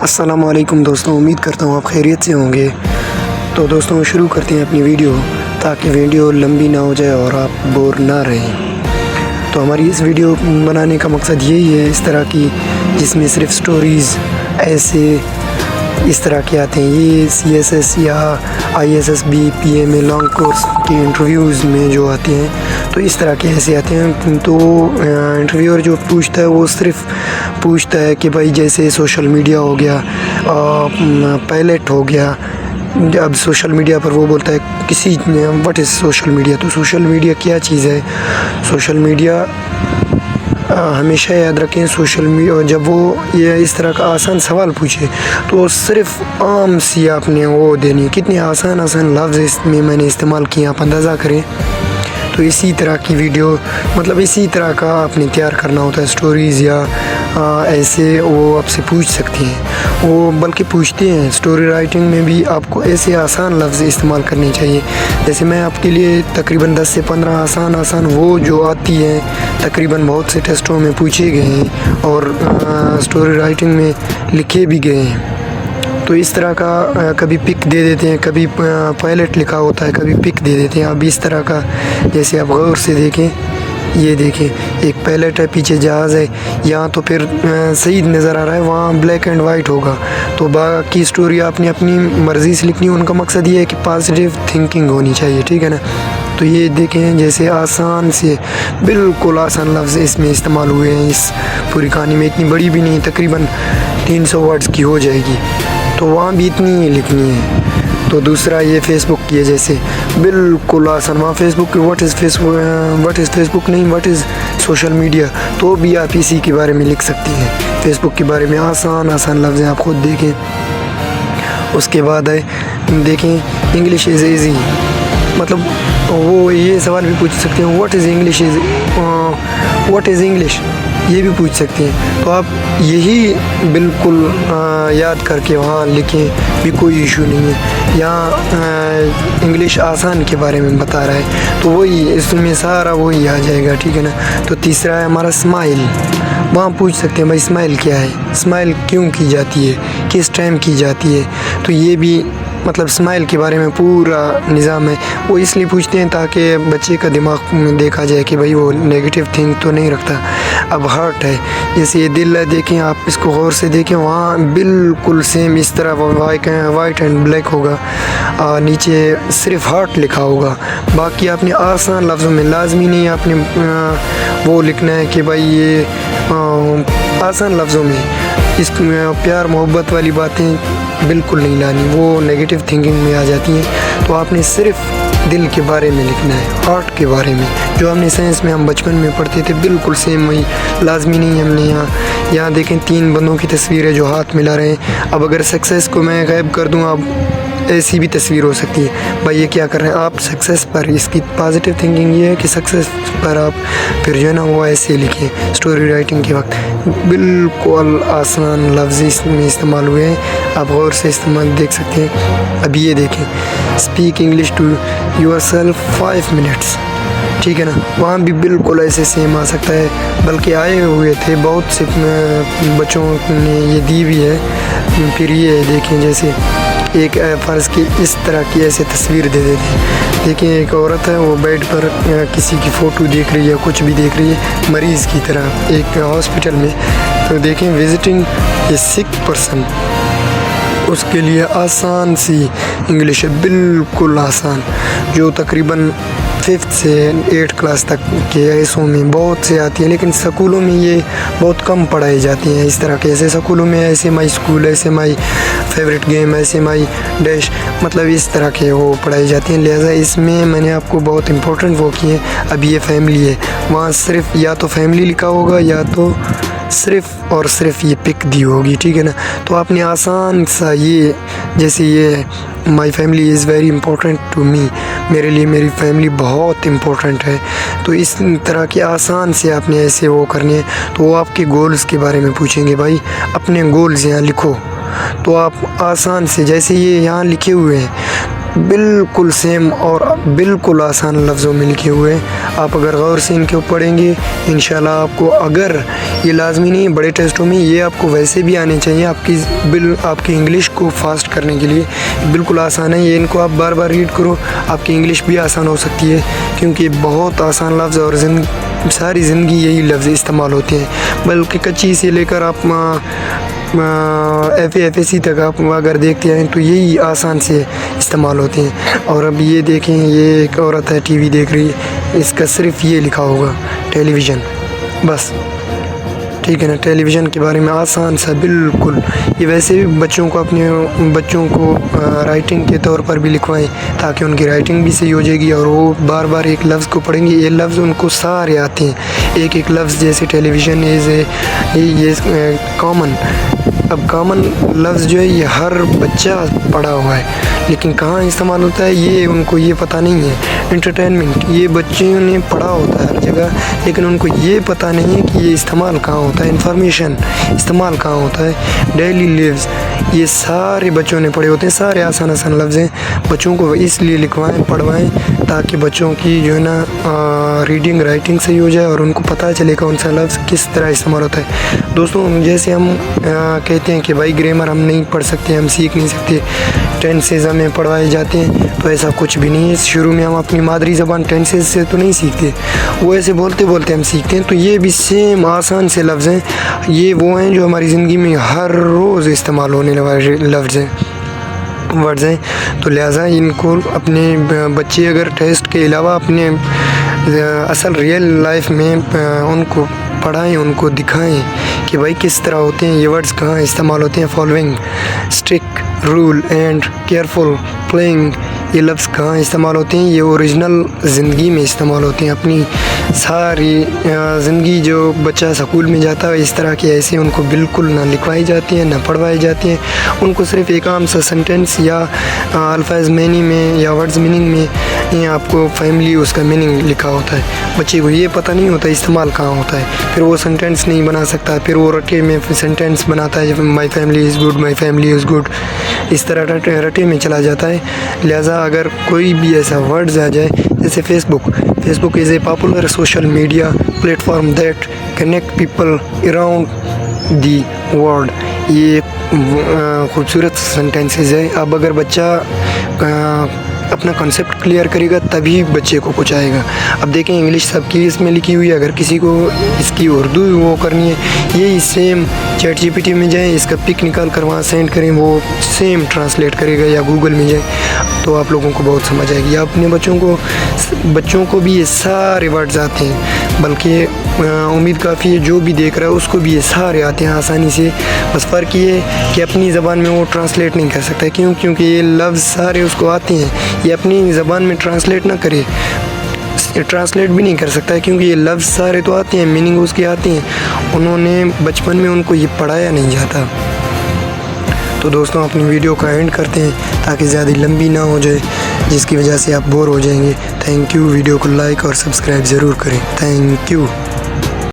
السلام علیکم دوستوں، امید کرتا ہوں آپ خیریت سے ہوں گے۔ تو دوستوں شروع کرتے ہیں اپنی ویڈیو، تاکہ ویڈیو لمبی نہ ہو جائے اور آپ بور نہ رہیں۔ تو ہماری اس ویڈیو بنانے کا مقصد یہی ہے، اس طرح کی جس میں صرف سٹوریز ایسے اس طرح کے آتے ہیں، یہ CSS یا ISS PA میں لانگ کورس کے انٹرویوز میں جو آتے ہیں، تو اس طرح کے ایسے آتے ہیں۔ تو انٹرویور جو پوچھتا ہے وہ صرف پوچھتا ہے کہ بھائی جیسے سوشل میڈیا ہو گیا، پائلٹ ہو گیا۔ اب سوشل میڈیا پر وہ بولتا ہے کسی واٹ از سوشل میڈیا، تو سوشل میڈیا کیا چیز ہے؟ سوشل میڈیا ہمیشہ یاد رکھیں، سوشل میڈیا جب وہ یہ اس طرح کا آسان سوال پوچھے تو صرف عام سی آپ نے وہ دینی، کتنے آسان لفظ اس میں نے استعمال کیے، آپ اندازہ کریں۔ تو اسی طرح کی ویڈیو اسی طرح کا آپ نے تیار کرنا ہوتا ہے، سٹوریز یا ایسے وہ آپ سے پوچھ سکتے ہیں، وہ بلکہ پوچھتے ہیں۔ سٹوری رائٹنگ میں بھی آپ کو ایسے آسان لفظ استعمال کرنے چاہیے، جیسے میں آپ کے لیے تقریباً 10 سے 15 آسان وہ جو آتی ہیں، تقریباً بہت سے ٹیسٹوں میں پوچھے گئے ہیں اور سٹوری رائٹنگ میں لکھے بھی گئے ہیں۔ تو اس طرح کا کبھی پک دے دیتے ہیں، کبھی پائلٹ لکھا ہوتا ہے، کبھی پک دے دیتے ہیں۔ اب اس طرح کا جیسے آپ غور سے دیکھیں، یہ دیکھیں ایک پائلٹ ہے، پیچھے جہاز ہے، یہاں تو پھر صحیح نظر آ رہا ہے، وہاں بلیک اینڈ وائٹ ہوگا۔ تو باقی سٹوری آپ نے اپنی مرضی سے لکھنی ہے، ان کا مقصد یہ ہے کہ پازیٹیو تھنکنگ ہونی چاہیے، ٹھیک ہے نا۔ تو یہ دیکھیں جیسے آسان سے بالکل آسان لفظ اس میں استعمال ہوئے ہیں، اس پوری کہانی میں اتنی بڑی بھی نہیں، تقریباً 300 ورڈز کی ہو جائے گی، تو وہاں بھی اتنی ہی لکھنی ہے۔ تو دوسرا یہ فیس بک کی ہے، جیسے بالکل آسان، وہاں Facebook what is Facebook نہیں، واٹ از سوشل میڈیا، تو بھی آپ اسی کے بارے میں لکھ سکتی ہیں۔ فیس بک کے بارے میں آسان لفظ ہیں، آپ خود دیکھیں۔ اس کے بعد ہے دیکھیں انگلش از ایزی، وہ یہ سوال بھی پوچھ سکتے ہیں، واٹ از انگلش، یہ بھی پوچھ سکتے ہیں۔ تو آپ یہی بالکل یاد کر کے وہاں لکھیں، بھی کوئی ایشو نہیں ہے۔ یہاں انگلش آسان کے بارے میں بتا رہا ہے، تو وہی اس میں سارا وہی آ جائے گا، ٹھیک ہے نا۔ تو تیسرا ہے ہمارا اسمائل، وہاں پوچھ سکتے ہیں بھائی اسمائل کیا ہے، اسمائل کیوں کی جاتی ہے، کس ٹائم کی جاتی ہے۔ تو یہ بھی اسمائل کے بارے میں پورا نظام ہے، وہ اس لیے پوچھتے ہیں تاکہ بچے کا دماغ میں دیکھا جائے کہ بھائی وہ نیگیٹو تھنک تو نہیں رکھتا۔ اب ہارٹ ہے، جیسے یہ دل ہے، دیکھیں آپ اس کو غور سے دیکھیں، وہاں بالکل سیم اس طرح وائٹ اینڈ بلیک ہوگا، نیچے صرف ہارٹ لکھا ہوگا۔ باقی آپ نے آسان لفظوں میں، لازمی نہیں آپ نے وہ لکھنا ہے کہ بھائی یہ آسان لفظوں میں، اس پیار محبت والی باتیں بالکل نہیں لانی، وہ نیگیٹو تھنکنگ میں آ جاتی ہیں۔ تو آپ نے صرف دل کے بارے میں لکھنا ہے، ہارٹ کے بارے میں، جو ہم نے سائنس میں ہم بچپن میں پڑھتے تھے، بالکل سیم وہی، لازمی نہیں ہم نے یہاں دیکھیں 3 بندوں کی تصویر ہے جو ہاتھ ملا رہے ہیں۔ اب اگر سکسیس کو میں غائب کر دوں، اب ایسی بھی تصویر ہو سکتی ہے، بھائی یہ کیا کر رہے ہیں آپ سکسیس پر، اس کی پازیٹیو تھنکنگ یہ ہے کہ سکسیس پر آپ پھر جو ہے نا وہ ایسے لکھیں۔ سٹوری رائٹنگ کے وقت بالکل آسان لفظ اس میں استعمال ہوئے ہیں، آپ غور سے استعمال دیکھ سکتے ہیں۔ اب یہ دیکھیں speak English to yourself 5 minutes, ٹھیک ہے نا، وہاں بھی بالکل ایسے سیم آ سکتا ہے، بلکہ آئے ہوئے تھے بہت سے بچوں نے یہ دی بھی ہے۔ پھر یہ دیکھیں جیسے ایک فرض کی اس طرح کی ایسے تصویر دے دیتے ہیں، دیکھیں ایک عورت ہے، وہ بیڈ پر کسی کی فوٹو دیکھ رہی ہے، کچھ بھی دیکھ رہی ہے مریض کی طرح ایک ہاسپٹل میں۔ تو دیکھیں وزٹنگ اے سک پرسن، اس کے لیے آسان سی انگلش ہے، بالکل آسان، جو تقریباً 5th سے 8th کلاس تک کے ایسوں میں بہت سے آتی ہیں، لیکن سکولوں میں یہ بہت کم پڑھائی جاتی ہیں۔ اس طرح کے ایسے سکولوں میں ایسے مائی اسکول، ایسے مائی فیوریٹ گیم، ایسے مائی ڈیش، اس طرح کے وہ پڑھائی جاتی ہیں، لہٰذا اس میں میں نے آپ کو بہت امپورٹنٹ وہ کیے ہیں۔ اب یہ فیملی ہے، وہاں صرف یا تو فیملی لکھا ہوگا یا تو صرف یہ پک دی ہوگی، ٹھیک ہے نا۔ تو آپ نے آسان سا یہ، جیسے یہ my family is very important to me, میرے لیے میری فیملی بہت امپورٹنٹ ہے، تو اس طرح کے آسان سے آپ نے ایسے وہ کرنے ہیں۔ تو وہ آپ کے گولز کے بارے میں پوچھیں گے، بھائی اپنے گولز یہاں لکھو، تو آپ آسان سے جیسے یہ یہاں لکھے ہوئے ہیں، بالکل سیم اور بالکل آسان لفظوں میں لکھے ہوئے ہیں. آپ اگر غور سے ان کے پڑھیں گے انشاءاللہ آپ کو، اگر یہ لازمی نہیں ہے بڑے ٹیسٹوں میں، یہ آپ کو ویسے بھی آنے چاہیے آپ کی انگلش کو فاسٹ کرنے کے لیے. بالکل آسان ہے یہ، ان کو آپ بار بار ریڈ کرو، آپ کی انگلش بھی آسان ہو سکتی ہے، کیونکہ بہت آسان لفظ اور ساری زندگی یہی لفظ استعمال ہوتے ہیں. بلکہ کچی سے لے کر آپ FA تک آپ اگر دیکھتے ہیں تو یہی آسان سے استعمال ہوتے ہیں. اور اب یہ دیکھیں، یہ ایک عورت ہے ٹی وی دیکھ رہی ہے، اس کا صرف یہ لکھا ہوگا ٹیلی ویژن، بس. ٹھیک ہے نا، ٹیلی ویژن کے بارے میں آسان سا بالکل. یہ ویسے بھی اپنے بچوں کو رائٹنگ کے طور پر بھی لکھوائیں تاکہ ان کی رائٹنگ بھی صحیح ہو جائے گی اور وہ بار بار ایک لفظ کو پڑھیں گے. یہ لفظ ان کو سارے آتے ہیں، ایک لفظ. جیسے ٹیلی ویژن یہ کامن. اب کامن لفظ جو ہے یہ ہر بچہ پڑھا ہوا ہے، لیکن کہاں استعمال ہوتا ہے یہ ان کو یہ پتہ نہیں ہے. انٹرٹینمنٹ یہ بچوں نے پڑھا ہوتا ہے ہر جگہ، لیکن ان کو یہ پتہ نہیں ہے کہ یہ استعمال کہاں ہوتا ہے. انفارمیشن استعمال کہاں ہوتا ہے. ڈیلی لیوز یہ سارے بچوں نے پڑھے ہوتے ہیں، سارے آسان لفظ ہیں. بچوں کو اس لیے لکھوائیں پڑھوائیں تاکہ بچوں کی جو ہے نا ریڈنگ رائٹنگ صحیح ہو جائے اور ان کو پتہ چلے کون سا لفظ کس طرح استعمال ہوتا ہے. دوستوں جیسے ہم کہتے ہیں کہ بھائی گرامر ہم نہیں پڑھ سکتے، ہم سیکھ نہیں سکتے، ٹینسز ہمیں پڑھوائے جاتے ہیں، تو ایسا کچھ بھی نہیں ہے. شروع میں ہم اپنی مادری زبان ٹینسز سے تو نہیں سیکھتے، وہ ایسے بولتے ہم سیکھتے ہیں. تو یہ بھی سیم آسان سے لفظ ہیں، یہ وہ ہیں جو ہماری زندگی میں ہر روز استعمال ہونے والے لفظ ہیں، ورڈز ہیں. تو لہٰذا ان کو اپنے بچے اگر ٹیسٹ کے علاوہ اپنے اصل ریئل لائف میں ان کو پڑھائیں، ان کو دکھائیں کہ بھائی کس طرح ہوتے ہیں یہ ورڈز، کہاں استعمال ہوتے ہیں. Following, strict, rule and careful, playing, یہ لفظ کہاں استعمال ہوتے ہیں. یہ اوریجنل زندگی میں استعمال ہوتے ہیں. اپنی ساری زندگی جو بچہ سکول میں جاتا ہے اس طرح کے ایسے ان کو بالکل نہ لکھوائی جاتی ہیں نہ پڑھوائی جاتی ہیں. ان کو صرف ایک عام سا سینٹینس یا الفاظ معنی میں یا ورڈز میننگ میں آپ کو فیملی اس کا میننگ لکھا ہوتا ہے. بچے کو یہ پتہ نہیں ہوتا استعمال کہاں ہوتا ہے، پھر وہ سینٹینس نہیں بنا سکتا، پھر وہ رٹے میں سینٹینس بناتا ہے، my family is good, my family is good, اس طرح رٹے میں چلا جاتا ہے. لہٰذا اگر کوئی بھی ایسا ورڈز آ جائے جیسے Facebook is a popular social media platform that connect people around the world. یہ خوبصورت سینٹینسز ہے. اب اگر بچہ اپنا کنسیپٹ کلیئر کرے گا تبھی بچے کو کچھ آئے گا. اب دیکھیں انگلش سب کی اس میں لکھی ہوئی ہے، اگر کسی کو اس کی اردو وہ کرنی ہے یہی سیم چیٹ GPT میں جائیں، اس کا پک نکال کر وہاں سینڈ کریں، وہ سیم ٹرانسلیٹ کرے گا، یا گوگل میں جائیں تو آپ لوگوں کو بہت سمجھ آئے گی. اپنے بچوں کو بھی یہ سارے ورڈز آتے ہیں، بلکہ امید کافی ہے جو بھی دیکھ رہا ہے اس کو بھی یہ سارے آتے ہیں آسانی سے. بس فرق یہ ہے کہ اپنی زبان میں وہ ٹرانسلیٹ نہیں کر سکتا. کیونکہ یہ لفظ سارے اس کو آتے ہیں، یہ اپنی زبان میں ٹرانسلیٹ نہ کرے، ٹرانسلیٹ بھی نہیں کر سکتا ہے کیونکہ یہ لفظ سارے تو آتے ہیں، میننگ اس کے آتے ہیں. انہوں نے بچپن میں ان کو یہ پڑھایا نہیں جاتا. تو دوستوں اپنی ویڈیو کا اینڈ کرتے ہیں تاکہ زیادہ لمبی نہ ہو جائے، جس کی وجہ سے آپ بور ہو جائیں گے. Thank you. ویڈیو کو لائک اور سبسکرائب ضرور کریں. Thank you.